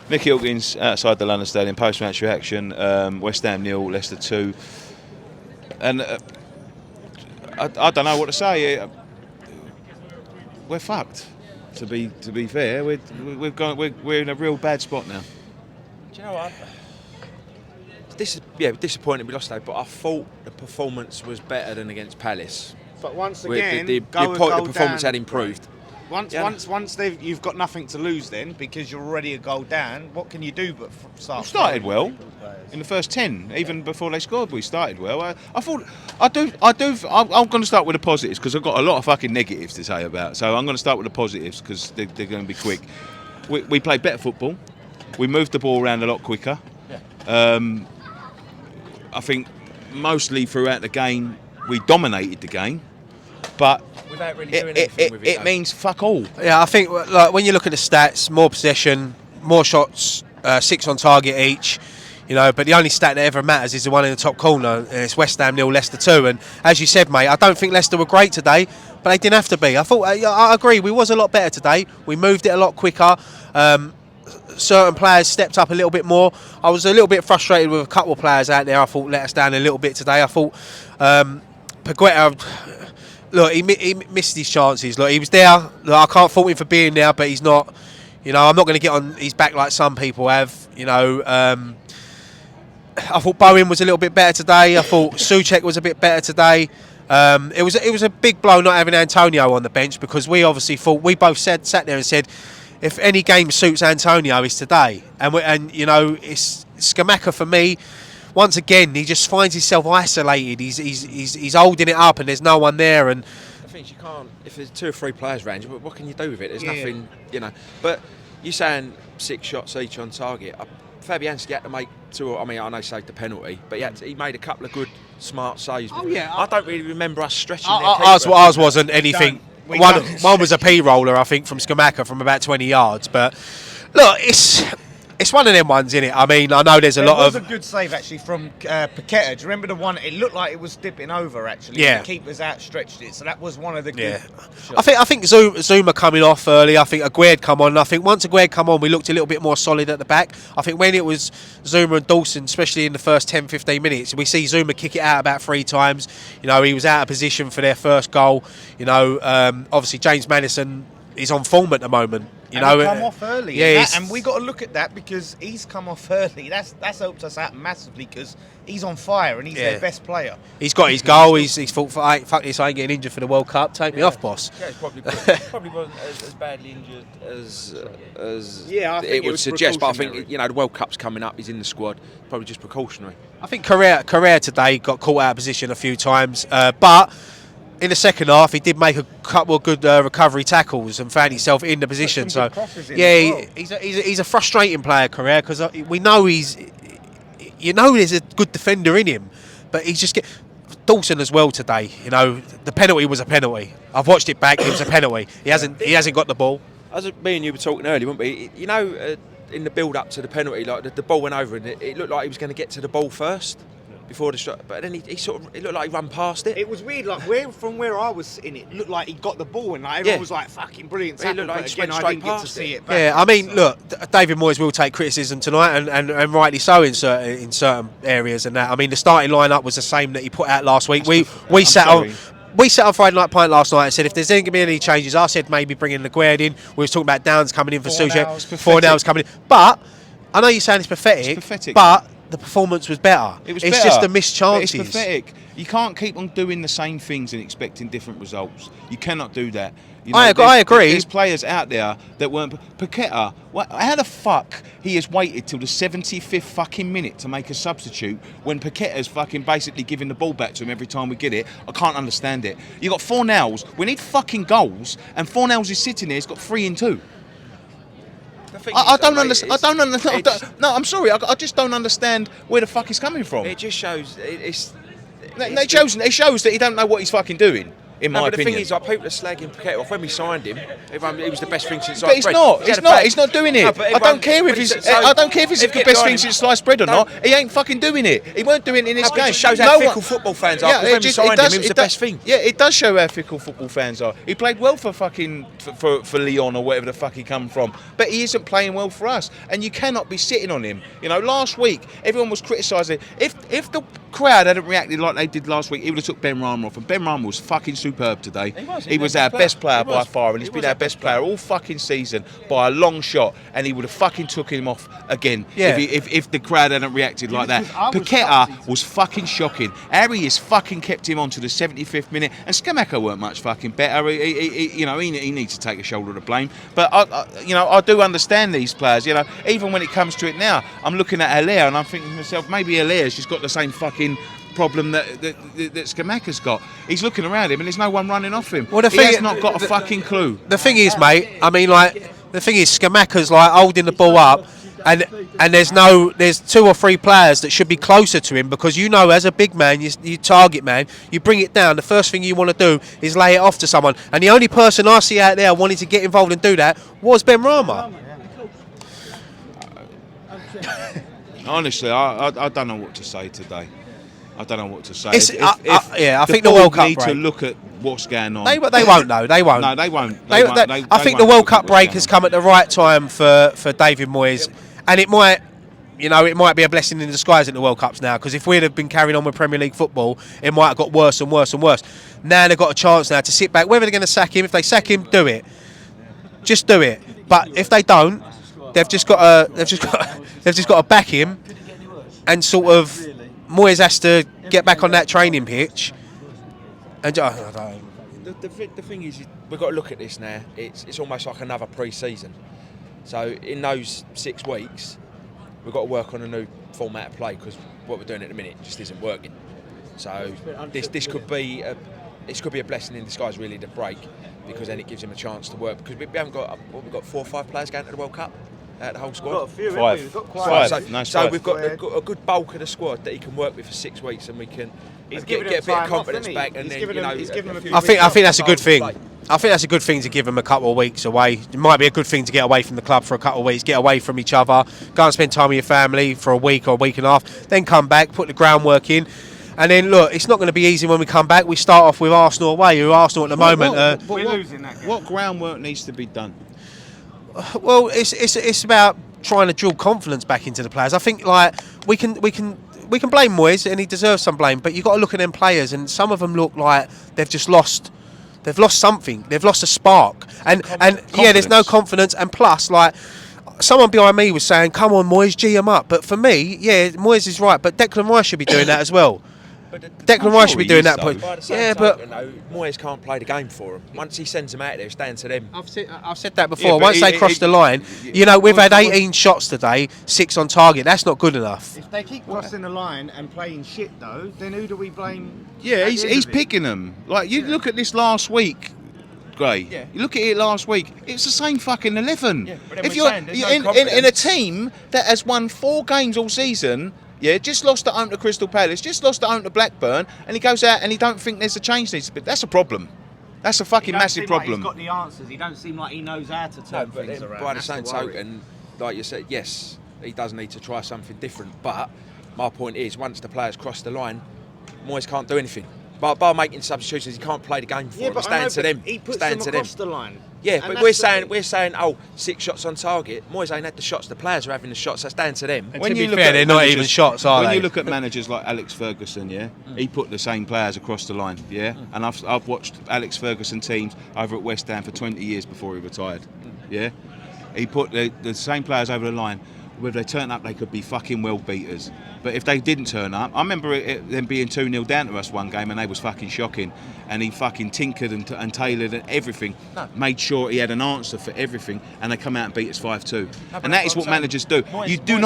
Mickey Hawkins outside the London Stadium, post-match reaction. West Ham 0, Leicester 2, and I don't know what to say. We're fucked. To be fair, we're in a real bad spot now. Do you know what? Disappointed we lost today, but I thought the performance was better than against Palace. But once again, the performance had improved. Once you've got nothing to lose, then because you're already a goal down, what can you do but start? We started well in the first 10, even before they scored. We started well. I'm going to start with the positives because I've got a lot of fucking negatives to say about. So I'm going to start with the positives because they're going to be quick. We played better football. We moved the ball around a lot quicker. I think mostly throughout the game we dominated the game, but without really doing anything with it means fuck all. Yeah, I think like when you look at the stats, more possession, more shots, 6 on target each. You know, but the only stat that ever matters is the one in the top corner, and it's West Ham 0, Leicester 2. And as you said, mate, I don't think Leicester were great today, but they didn't have to be. I agree, we was a lot better today. We moved it a lot quicker. Certain players stepped up a little bit more. I was a little bit frustrated with a couple of players out there. I thought let us down a little bit today. I thought Paqueta, look, he missed his chances. Look, he was there. Look, I can't fault him for being there, but he's not. You know, I'm not going to get on his back like some people have. You know, I thought Bowen was a little bit better today. I thought Souček was a bit better today. It was a big blow not having Antonio on the bench because we obviously thought we both sat there and said, if any game suits Antonio, it's today. And you know, it's Scamacca for me. Once again, he just finds himself isolated. He's holding it up, and there's no one there. And I think you can't. If there's 2 or 3 players around you, what can you do with it? There's nothing, you know. But you're saying 6 shots each on target. Fabianski had to make 2. I mean, I know he saved the penalty, but he made a couple of good, smart saves. Oh yeah. I don't really remember us stretching. Ours wasn't anything. One was a P-roller, I think, from Scamacca from about 20 yards. But look, it's one of them ones, isn't it? I mean, I know there's a lot of... It was a good save, actually, from Paqueta. Do you remember the one? It looked like it was dipping over, actually. Yeah. The keeper's outstretched it, so that was one of the good shots. I think Zuma coming off early. I think Aguerd come on. I think once Aguerd come on, we looked a little bit more solid at the back. I think when it was Zuma and Dawson, especially in the first 10-15 minutes, we see Zuma kick it out about 3 times. You know, he was out of position for their first goal. You know, obviously James Maddison is on form at the moment. You know, he come off early, yeah, and we got to look at that because he's come off early. That's helped us out massively because he's on fire and he's their best player. He's got his goal. He's thought, fuck this, I ain't getting injured for the World Cup. Take me off, boss. Yeah, he's probably wasn't as badly injured as I think it would suggest. But I think the World Cup's coming up. He's in the squad. Probably just precautionary. I think Correa today got caught out of position a few times, but in the second half, he did make a couple of good recovery tackles and found himself in the position. So, he's a frustrating player, Correa, because we know there's a good defender in him, but he's just Dawson as well today. You know, the penalty was a penalty. I've watched it back. It was a penalty. He hasn't got the ball. As me and you were talking earlier, weren't we? You know, in the build-up to the penalty, like the ball went over and it looked like he was going to get to the ball first. Before the shot, but then it looked like he ran past it. It was weird, like from where I was sitting, it looked like he got the ball and like everyone was like fucking brilliant tackle. It looked like but he again, went I didn't straight get to past see it. it back. Yeah, I mean, look, David Moyes will take criticism tonight, and rightly so in certain areas and that. I mean, the starting lineup was the same that he put out last week. We sat on Friday Night Pint last night and said if there's going to be any changes, I said maybe bringing Aguerd in. We was talking about Downs coming in for Souček, Fornals coming in. But I know you're saying it's pathetic, but the performance was better. It's better. Just the missed chances. It's pathetic. You can't keep on doing the same things and expecting different results. You cannot do that. You know, I agree. There's players out there that weren't. Paqueta, how the fuck he has waited till the 75th fucking minute to make a substitute when Paqueta's fucking basically giving the ball back to him every time we get it? I can't understand it. You got Fornals. We need fucking goals, and Fornals is sitting there. He's got 3 and 2. I don't understand. No, I'm sorry. I just don't understand where the fuck he's coming from. It just shows. It shows that he don't know what he's fucking doing. in my but opinion. the thing is, like, people are slagging Paqueta off. When we signed him, everyone, it was the best thing since But sliced he's bread. not. He He's had a not. bad- He's not doing it. No, but I everyone- don't care if but he's. so- I don't care if it's if the you best get thing behind since him, sliced bread or don't- not. He ain't fucking doing it. He weren't doing it in this No, but game. it just shows how No fickle one- football fans are. 'Cause when we just- signed him, it was the does- best thing. Yeah, it does show how fickle football fans are. He played well for fucking for Lyon or wherever the fuck he come from, but he isn't playing well for us. And you cannot be sitting on him. You know, last week everyone was criticising. If the crowd hadn't reacted like they did last week, he would have took Ben Rama off. And Ben Rama was fucking superb today. He was our best player by far, and he's been our best player all fucking season by a long shot. And he would have fucking took him off again if the crowd hadn't reacted like that. Paqueta was fucking shocking. Harry has fucking kept him on to the 75th minute, and Scamacca weren't much fucking better. He needs to take a shoulder of the blame. But I do understand these players. You know, even when it comes to it now, I'm looking at Haller and I'm thinking to myself, maybe Haller's just got the same fucking problem that Scamacca's got. He's looking around him and there's no one running off him. Well, he has not got a fucking clue. The thing is, mate, I mean, like, the thing is, Scamacca's like holding the ball up, and there's 2 or 3 players that should be closer to him, because you know, as a big man, you target man, you bring it down. The first thing you want to do is lay it off to someone, and the only person I see out there wanting to get involved and do that was Ben Rama. Honestly, I don't know what to say today. I don't know what to say. I think the World Cup need break. to look at what's going on. They won't know. They won't. No, they won't. I think the World Cup break has come at the right time for David Moyes, and it might be a blessing in disguise that the World Cup's now, because if we'd have been carrying on with Premier League football, it might have got worse and worse and worse. Now they've got a chance now to sit back. Whether they're going to sack him, if they sack him, do it. Just do it. But if they don't, they've just got to back him, and sort of Moyes has to get back on that training pitch. And The thing is, we've got to look at this now. It's almost like another pre-season. So in those 6 weeks, we've got to work on a new format of play, because what we're doing at the minute just isn't working. So this could be a blessing in disguise, really, the break, because then it gives him a chance to work. Because we haven't got we've got 4 or 5 players going to the World Cup. The whole squad. We've got a few, Five. We've got quite So we've got a good bulk of the squad that he can work with for 6 weeks, and we can get a bit of confidence back. And then, I think that's a good thing. I think that's a good thing to give him a couple of weeks away. It might be a good thing to get away from the club for a couple of weeks, get away from each other, go and spend time with your family for a week or a week and a half, then come back, put the groundwork in. And then, look, it's not going to be easy when we come back. We start off with Arsenal away, who Arsenal at the moment. We're losing that game. What groundwork needs to be done? Well, it's about trying to drill confidence back into the players. I think, like, we can blame Moyes, and he deserves some blame, but you've got to look at them players, and some of them look like they've just lost. They've lost something. They've lost a spark, and yeah, there's no confidence. And plus, like, someone behind me was saying, "Come on, Moyes, G him up." But for me, yeah, Moyes is right, but Declan Rice should be doing that as well. Declan Rice should be doing that. Yeah, but Moyes can't play the game for him. Once he sends them out there, it's down to them. I've said that before. Yeah, Once they cross the line, we've had 18 shots today, 6 on target. That's not good enough. If they keep crossing the line and playing shit, though, then who do we blame? Yeah, he's picking them. Like, you look at this last week, Gray. Yeah. You look at it last week. It's the same fucking 11. Yeah, but then if we're you're saying there's no in a confidence. team that has won 4 games all season. Yeah, just lost at home to Crystal Palace, just lost at home to Blackburn, and he goes out and he don't think there's a change needs to be. That's a problem. That's a fucking massive problem. Like he's got the answers. He don't seem like he knows how to turn things around. By the same token, like you said, yes, he does need to try something different. But my point is, once the players cross the line, Moyes can't do anything. By making substitutions, he can't play the game for them. It's down to them. He puts it's down them to across them. the line. Yeah, And but that's we're saying, oh, 6 shots on target. Moyes ain't had the shots. The players are having the shots. That's down to them. And to be fair, they're not even shots, are they? When you look at managers like Alex Ferguson, yeah, he put the same players across the line, yeah. And I've watched Alex Ferguson teams over at West Ham for 20 years before he retired, yeah. He put the same players over the line. Whether they turn up, they could be fucking well beaters. But if they didn't turn up, I remember them being 2-0 down to us one game, and they was fucking shocking. And he fucking tinkered and tailored and everything, made sure he had an answer for everything, and they come out and beat us 5-2. And that is what managers do. You do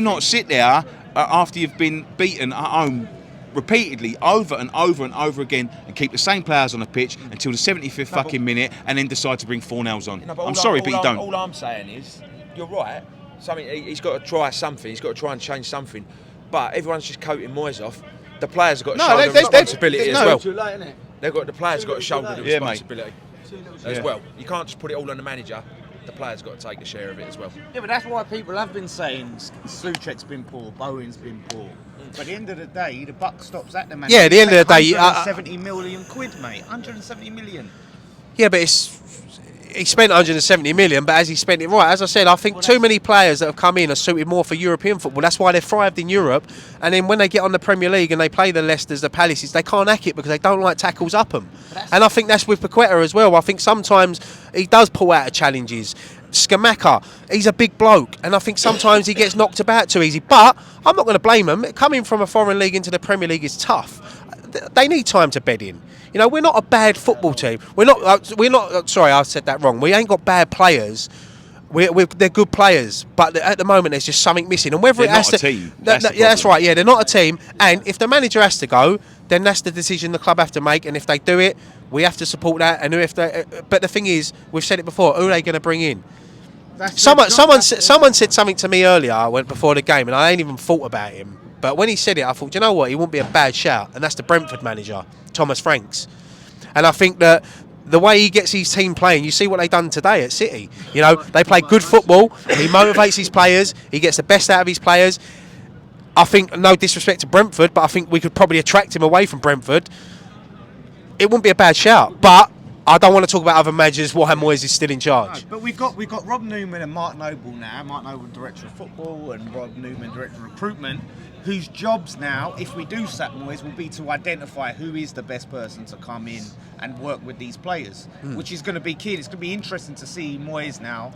not sit there after you've been beaten at home repeatedly over and over and over again and keep the same players on the pitch until the 75th fucking minute, and then decide to bring 4 nails on. I'm sorry, but you don't. All I'm saying is, you're right. He's got to try something. He's got to try and change something. But everyone's just coating Moyes off. The players have got to shoulder responsibility as well. Too late, isn't it? The players got to shoulder the Yeah, mate. responsibility as well. You can't just put it all on the manager. The players got to take a share of it as well. Yeah, but that's why people have been saying Souček's been poor, Bowen's been poor. But at the end of the day, the buck stops at the man. Yeah, at the end of the day, 170 million quid, mate. 170 million. Yeah, but he spent 170 million, but has he spent it right? As I said, I think too many players that have come in are suited more for European football. That's why they've thrived in Europe. And then when they get on the Premier League and they play the Leicesters, the Palaces, they can't hack it because they don't like tackles up them. And I think that's with Paqueta as well. I think sometimes he does pull out of challenges. Skamaka, he's a big bloke, and I think sometimes he gets knocked about too easy. But I'm not going to blame him. Coming from a foreign league into the Premier League is tough. They need time to bed in. You know, we're not a bad football team. We're not. Sorry, I said that wrong. We ain't got bad players. They're good players, but at the moment there's just something missing. And whether They're it has not to, a team. that's right. Yeah, they're not a team. And if the manager has to go, then that's the decision the club have to make. And if they do it, we have to support that. And but the thing is, we've said it before. Who are they going to bring in? Someone said something to me earlier before the game, and I ain't even thought about him. But when he said it, I thought, you know what? He wouldn't be a bad shout, and that's the Brentford manager, Thomas Franks. And I think that the way he gets his team playing, you see what they've done today at City. You know, they play good football. He motivates his players. He gets the best out of his players. I think, no disrespect to Brentford, but I think we could probably attract him away from Brentford. It wouldn't be a bad shout, but I don't want to talk about other managers why Moyes is still in charge. No, but we've got Rob Newman and Mark Noble now. Mark Noble, Director of Football, and Rob Newman, Director of Recruitment, whose jobs now, if we do sack Moyes, will be to identify who is the best person to come in and work with these players, which is going to be key. It's going to be interesting to see Moyes now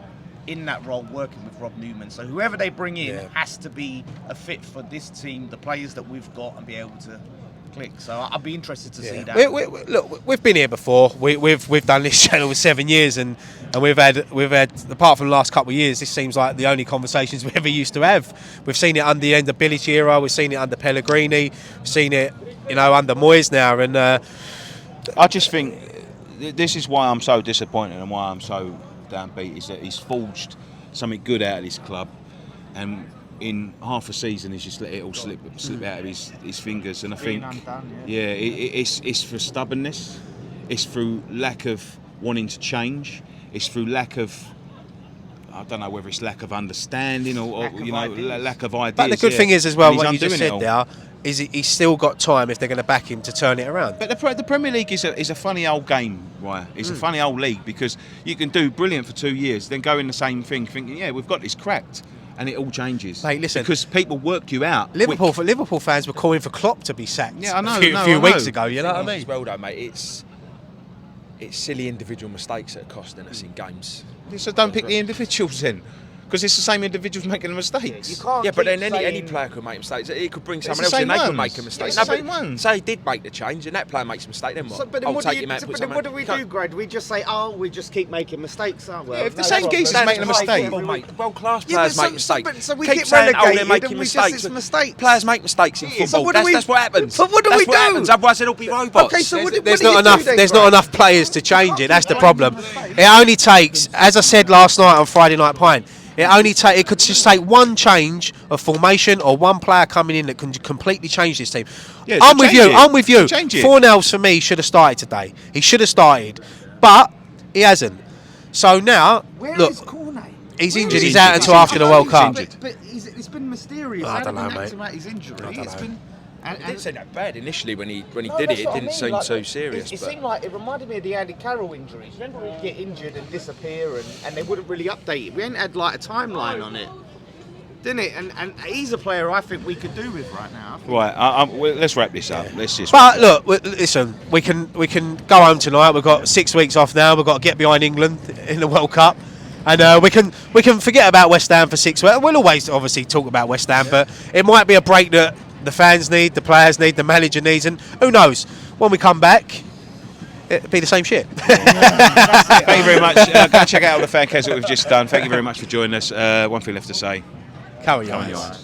in that role working with Rob Newman. So whoever they bring in has to be a fit for this team, the players that we've got, and be able to click. So I'll be interested to see that. Look, we've been here before. We've done this channel for 7 years, and we've had apart from the last couple of years, this seems like the only conversations we ever used to have. We've seen it under the end of Bilic era. We've seen it under Pellegrini. We've seen it, under Moyes now. And I just think this is why I'm so disappointed and why I'm so downbeat is that he's forged something good out of this club, and in half a season he's just let it all slip out of his fingers. And I think it's for stubbornness, it's through lack of wanting to change, it's through lack of, I don't know whether it's lack of understanding or lack of ideas. But the good thing is as well, what you just said there, is he's still got time if they're going to back him to turn it around. But the Premier League is a funny old game, right? It's a funny old league because you can do brilliant for 2 years, then go in the same thing, thinking, we've got this cracked, and it all changes. Mate, listen, because people work you out. Liverpool fans were calling for Klopp to be sacked. Yeah, I know. A few weeks ago, you know what I mean? As well, though, mate, it's silly individual mistakes that are costing us in games. So don't pick the individuals then. Because it's the same individuals making the mistakes. But then any player could make mistakes. It could bring someone else in, they could make a mistake. It's the same ones. Say he did make the change and that player makes a mistake, then what? But then what do we do, Greg? We just say, we just keep making mistakes, aren't we? If the same geezer's making a mistake. World-class players make mistakes. So we keep get saying, relegated they're making and mistakes. mistakes. Players make mistakes in football. That's what happens. But what do we do? Otherwise it'll be robots. Okay, so there's not enough players to change it. That's the problem. It only takes, as I said last night on Friday Night Pint, it could just take one change of formation or one player coming in that can completely change this team. Yeah, I'm with you. Change it. 4-0 for me should have started today. He should have started, but he hasn't. So now, look, he's injured. He's out until after the World Cup. But it's been mysterious. I don't know, mate. About his injury. It didn't seem that bad initially when he did it. It didn't seem too serious. It seemed like it reminded me of the Andy Carroll injuries. Remember, he'd get injured and disappear, and they wouldn't really update it. We ain't had like a timeline on it, didn't it? And he's a player I think we could do with right now. Right, let's wrap this up. Let's just. But look, listen, we can go home tonight. We've got 6 weeks off now. We've got to get behind England in the World Cup. And we can forget about West Ham for 6 weeks. We'll always obviously talk about West Ham, but it might be a break that the fans need, the players need, the manager needs, and who knows, when we come back, it'll be the same shit. Thank you very much. Go check out all the fan cast that we've just done. Thank you very much for joining us. One thing left to say. Carry on.